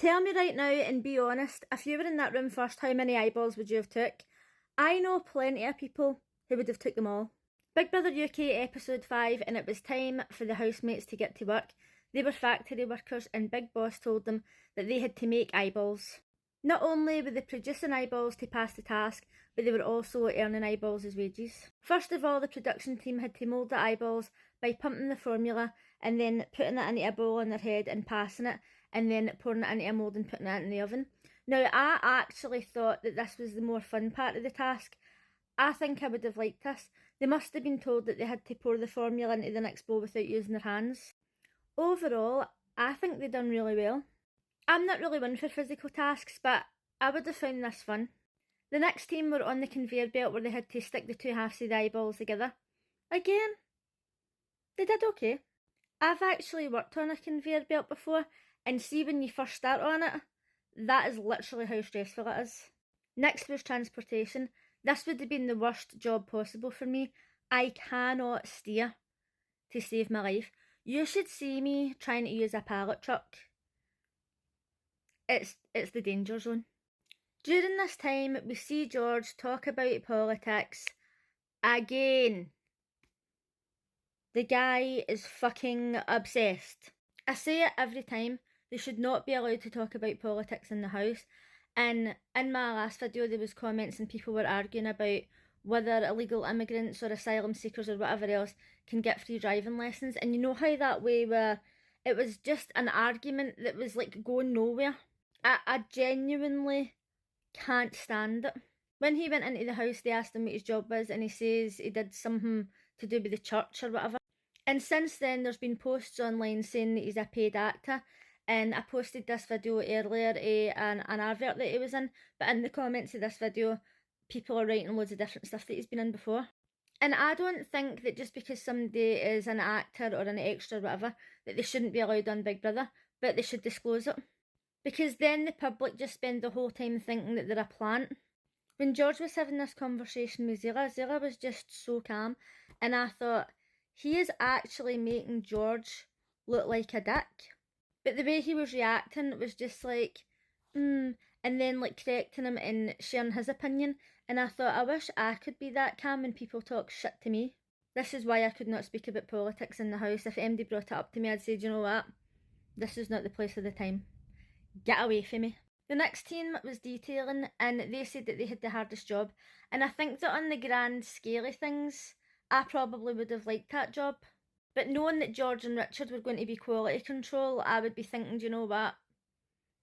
Tell me right now and be honest, if you were in that room first, how many eyeballs would you have took? I know plenty of people who would have took them all. Big Brother UK episode 5, and it was time for the housemates to get to work. They were factory workers and Big Boss told them that they had to make eyeballs. Not only were they producing eyeballs to pass the task, but they were also earning eyeballs as wages. First of all, the production team had to mould the eyeballs by pumping the formula and then putting it into a bowl on their head and passing it, and then pouring it into a mould and putting it in the oven. Now, I actually thought that this was the more fun part of the task. I think I would have liked this. They must have been told that they had to pour the formula into the next bowl without using their hands. Overall, I think they done really well. I'm not really one for physical tasks, but I would have found this fun. The next team were on the conveyor belt where they had to stick the two halves of the eyeballs together. Again, they did okay. I've actually worked on a conveyor belt before, and see when you first start on it, that is literally how stressful it is. Next was transportation. This would have been the worst job possible for me. I cannot steer to save my life. You should see me trying to use a pallet truck. It's the danger zone. During this time, we see George talk about politics again. The guy is fucking obsessed. I say it every time. They should not be allowed to talk about politics in the house. And in my last video, there was comments and people were arguing about whether illegal immigrants or asylum seekers or whatever else can get free driving lessons. And you know how that way where it was just an argument that was like going nowhere? I genuinely can't stand it. When he went into the house, they asked him what his job was, and he says he did something to do with the church or whatever. And since then, there's been posts online saying that he's a paid actor. And I posted this video earlier, an advert that he was in, but in the comments of this video, people are writing loads of different stuff that he's been in before. And I don't think that just because somebody is an actor or an extra or whatever, that they shouldn't be allowed on Big Brother, but they should disclose it. Because then the public just spend the whole time thinking that they're a plant. When George was having this conversation with Zila was just so calm, and I thought, he is actually making George look like a dick. But the way he was reacting was just like, and then like correcting him and sharing his opinion. And I thought, I wish I could be that calm when people talk shit to me. This is why I could not speak about politics in the house. If MD brought it up to me, I'd say, do you know what? This is not the place or the time. Get away from me. The next team was detailing, and they said that they had the hardest job. And I think that on the grand scale of things, I probably would have liked that job. But knowing that George and Richard were going to be quality control, I would be thinking, do you know what?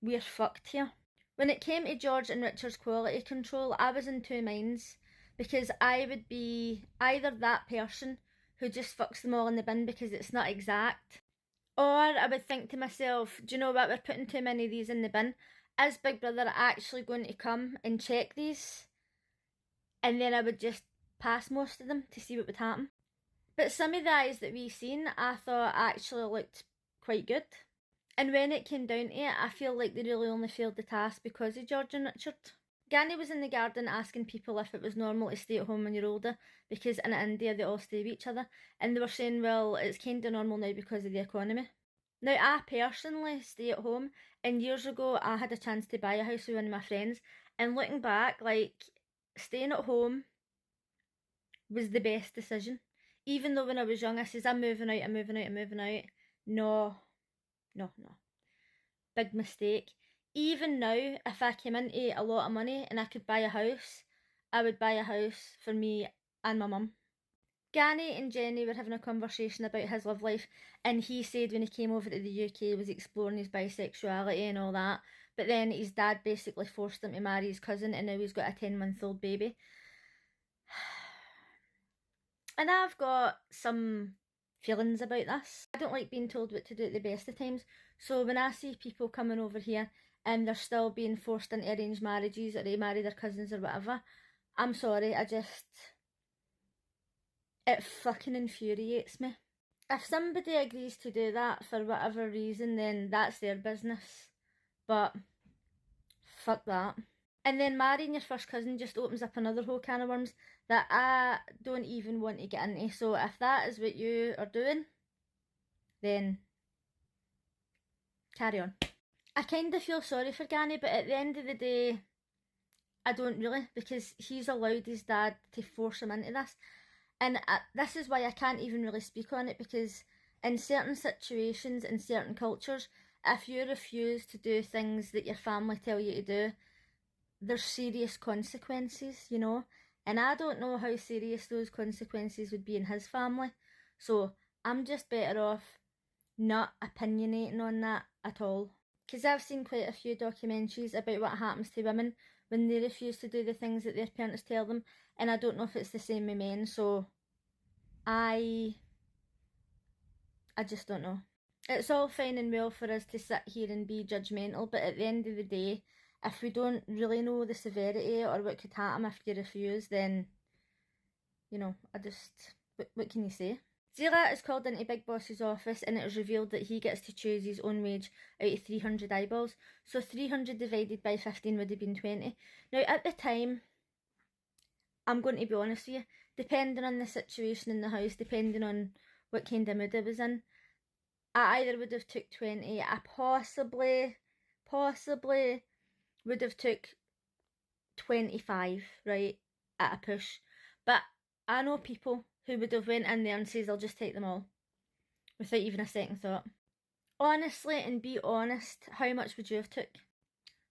We're fucked here. When it came to George and Richard's quality control, I was in two minds. Because I would be either that person who just fucks them all in the bin because it's not exact. Or I would think to myself, do you know what? We're putting too many of these in the bin. Is Big Brother actually going to come and check these? And then I would just pass most of them to see what would happen. But some of the eyes that we've seen, I thought actually looked quite good. And when it came down to it, I feel like they really only failed the task because of George and Richard. Gani was in the garden asking people if it was normal to stay at home when you're older, because in India they all stay with each other. And they were saying, well, it's kind of normal now because of the economy. Now, I personally stay at home, and years ago I had a chance to buy a house with one of my friends. And looking back, like, staying at home was the best decision. Even though when I was young, I says, I'm moving out. No. Big mistake. Even now, if I came into a lot of money and I could buy a house, I would buy a house for me and my mum. Gani and Jenny were having a conversation about his love life, and he said when he came over to the UK he was exploring his bisexuality and all that, but then his dad basically forced him to marry his cousin, and now he's got a 10-month-old baby. And I've got some feelings about this. I don't like being told what to do at the best of times, so when I see people coming over here and they're still being forced into arranged marriages or they marry their cousins or whatever, I'm sorry, it fucking infuriates me. If somebody agrees to do that for whatever reason, then that's their business, but fuck that. And then marrying your first cousin just opens up another whole can of worms that I don't even want to get into. So if that is what you are doing, then carry on. I kind of feel sorry for Gani, but at the end of the day, I don't really, because he's allowed his dad to force him into this. And this is why I can't even really speak on it, because in certain situations, in certain cultures, if you refuse to do things that your family tell you to do, there's serious consequences, you know? And I don't know how serious those consequences would be in his family. So I'm just better off not opinionating on that at all. Because I've seen quite a few documentaries about what happens to women when they refuse to do the things that their parents tell them, and I don't know if it's the same with men, so I just don't know. It's all fine and well for us to sit here and be judgmental, but at the end of the day, if we don't really know the severity or what could happen if you refuse, then, you know, what can you say? Zila is called into Big Boss's office, and it is revealed that he gets to choose his own wage out of 300 eyeballs. So 300 divided by 15 would have been 20. Now, at the time, I'm going to be honest with you, depending on the situation in the house, depending on what kind of mood I was in, I either would have took 20, I possibly would have took 25, right, at a push. But I know people who would have went in there and says, I'll just take them all, without even a second thought. Honestly, and be honest, how much would you have took?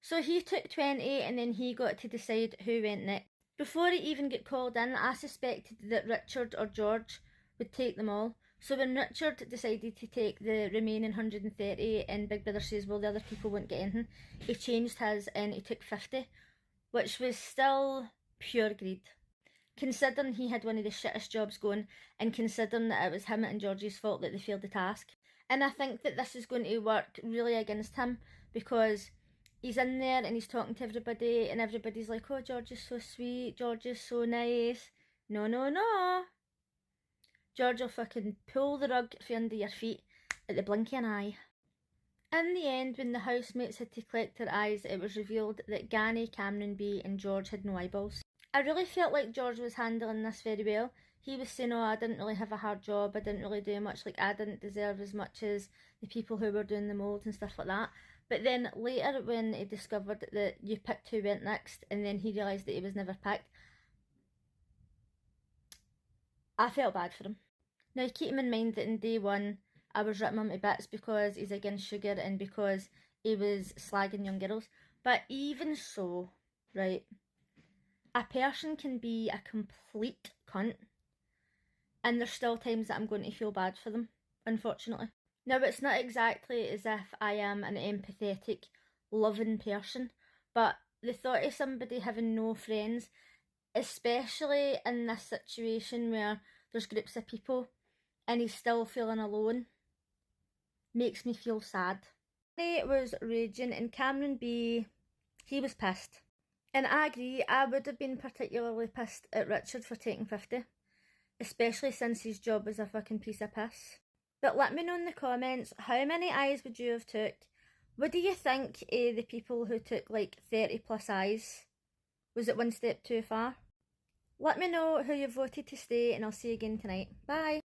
So he took 20, and then he got to decide who went next. Before he even got called in, I suspected that Richard or George would take them all. So when Richard decided to take the remaining 130 and Big Brother says, well, the other people won't get anything, he changed his and he took 50, which was still pure greed. Considering he had one of the shittest jobs going, and considering that it was him and George's fault that they failed the task. And I think that this is going to work really against him, because he's in there and he's talking to everybody, and everybody's like, oh, George is so sweet, George is so nice. No, no, no. George will fucking pull the rug from under your feet at the blink of an eye. In the end, when the housemates had to collect their eyes, it was revealed that Gani, Cameron B and George had no eyeballs. I really felt like George was handling this very well. He was saying, oh, I didn't really have a hard job, I didn't really do much, like I didn't deserve as much as the people who were doing the mould and stuff like that. But then later, when he discovered that you picked who went next, and then he realised that he was never picked, I felt bad for him. Now, keep in mind that in day one, I was ripping him to bits because he's against sugar and because he was slagging young girls. But even so, right, a person can be a complete cunt, and there's still times that I'm going to feel bad for them, unfortunately. Now, it's not exactly as if I am an empathetic, loving person, but the thought of somebody having no friends, especially in this situation where there's groups of people and he's still feeling alone, makes me feel sad. He was raging, and Cameron B, he was pissed. And I agree, I would have been particularly pissed at Richard for taking 50, especially since his job was a fucking piece of piss. But let me know in the comments, how many eyes would you have took? What do you think of the people who took like 30 plus eyes? Was it one step too far? Let me know who you voted to stay, and I'll see you again tonight. Bye!